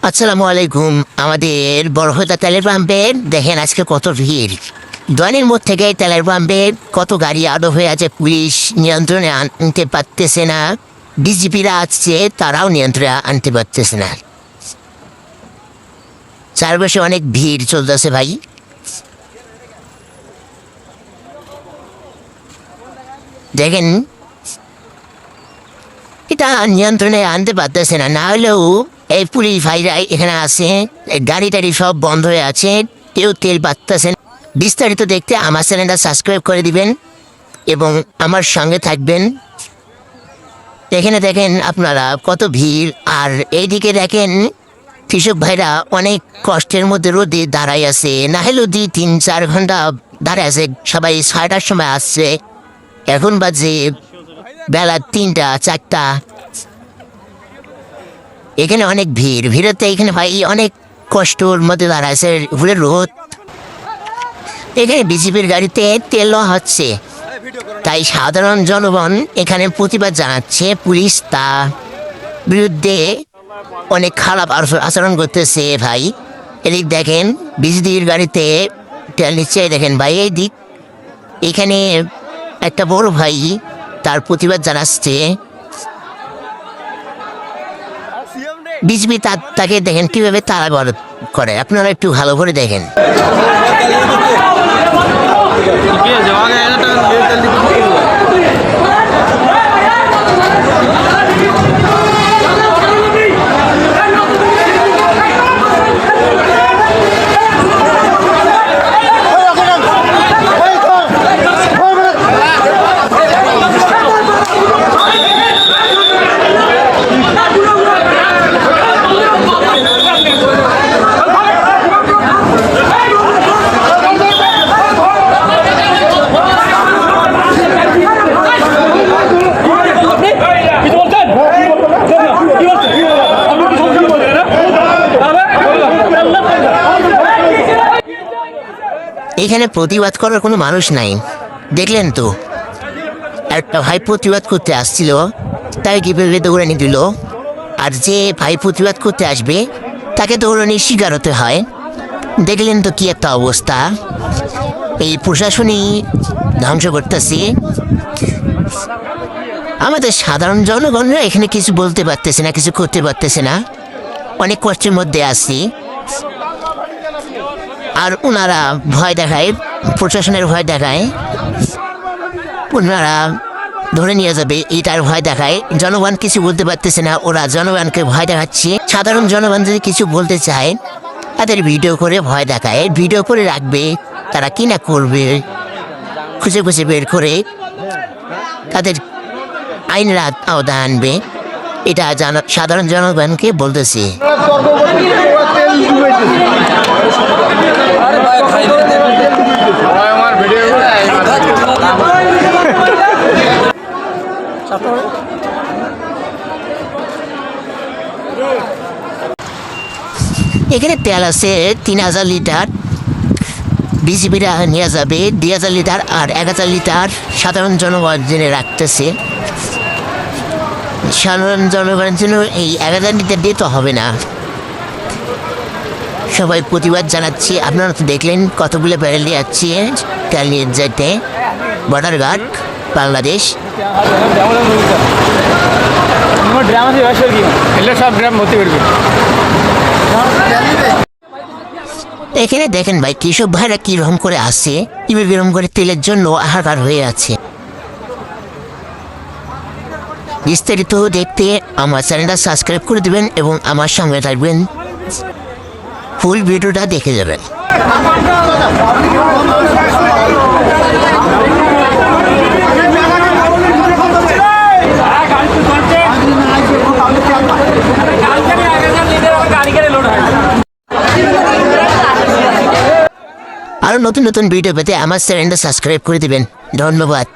আসসালামু আলাইকুম। আমাদের বড়হদা তেলের পাম্পে দেখেন আজকে কত ভিড়। দোয়ানের মোড় থেকে তেলের পাম্পে কত গাড়ি আটক হয়ে আছে, পুলিশ নিয়ন্ত্রণে আনতে পারতেছে না। ডিজিপিরা আসছে, তারাও নিয়ন্ত্রণে আনতে পারতেছে না। চারপাশে অনেক ভিড় চলতেছে ভাই। দেখেন এটা নিয়ন্ত্রণে আনতে পারতেছে না, না হলেও এই পুলিশ ভাইরা এখানে আছে, গাড়ি টাড়ি সব বন্ধ হয়ে আছে, কেউ তেল পাচ্ছেন। বিস্তারিত দেখতে আমার চ্যানেলটা সাবস্ক্রাইব করে দিবেন এবং আমার সঙ্গে থাকবেন। এখানে দেখেন আপনারা কত ভিড়, আর এইদিকে দেখেন কৃষক ভাইরা অনেক কষ্টের মধ্যে রোদে দাঁড়াই আছে, না হলেও 2-3-4 ঘন্টা দাঁড়ায় আছে। সবাই 6টার সময় আসছে, এখন বাজে বেলা 3টা-4টা। এখানে অনেক ভিড়তে এখানে ভাই অনেক কষ্টর মধ্যে দাঁড়াইছে, ভুলের রোদ। এখানে বিজেপির গাড়িতে তেলও হচ্ছে, তাই সাধারণ জনগণ এখানে প্রতিবাদ জানাচ্ছে। পুলিশ তা বিরুদ্ধে অনেক খারাপ আচরণ করতেছে ভাই। এদিক দেখেন বিজেপির গাড়িতে তেল নিচ্ছে, দেখেন ভাই এই দিক। এখানে একটা বড় ভাই তার প্রতিবাদ জানাচ্ছে। বিজেপি তাকে দেখেন কিভাবে তারা করে, আপনারা একটু ভালো করে দেখেন। এখানে প্রতিবাদ করার কোনো মানুষ নাই, দেখলেন তো। একটা ভাই প্রতিবাদ করতে আসছিল, তাই কিভাবে দৌড়ানি দিল। আর যে ভাই প্রতিবাদ করতে আসবে তাকে দৌড়ানি শিকার হতে হয়। দেখলেন তো কি একটা অবস্থা। এই প্রশাসনই ধ্বংস করতেছি। আমাদের সাধারণ জনগণরা এখানে কিছু বলতে পারতেছে না, কিছু করতে পারতেছে না, অনেক কষ্টের মধ্যে আছি। আর ওনারা ভয় দেখায়, প্রশাসনের ভয় দেখায়, ওনারা ধরে নিয়ে যাবে এটার ভয় দেখায়। জনগণ কিছু বলতে পারতেছে না, ওরা জনগণকে ভয় দেখাচ্ছে। সাধারণ জনগণ যদি কিছু বলতে চায় তাদের ভিডিও করে ভয় দেখায়, ভিডিও করে রাখবে। তারা কি না করবে খুঁজে খুঁজে বের করে তাদের আইনের আওতায় আনবে, এটা সাধারণ জনগণকে বলতেছি। এখানে তেল আছে 3000 লিটার, বিজেপিরা নিয়ে যাবে 2000 লিটার, আর 1000 লিটার সাধারণ জনগণ জেনে রাখতেছে। সাধারণ জনগণের জন্য এই 1000 লিটার দিয়ে তো হবে না। সবাই প্রতিবাদ জানাচ্ছে। আপনারা তো দেখলেন কতগুলো ব্যারেল নিয়ে যাচ্ছে তেল নিয়ে যেতে, বর্ডার গার্ড বাংলাদেশ। এখানে দেখেন ভাই কৃষক ভাইরা কিরকম করে আসছে, কিভাবে এরকম করে তেলের জন্য হাহাকার হয়ে আছে। বিস্তারিত দেখতে আমার চ্যানেলটা সাবস্ক্রাইব করে দেবেন এবং আমার সঙ্গে থাকবেন, ফুল ভিডিওটা দেখে যাবেন। আরো নতুন নতুন ভিডিও পেতে আমার চ্যানেলটা সাবস্ক্রাইব করে দিবেন। ধন্যবাদ।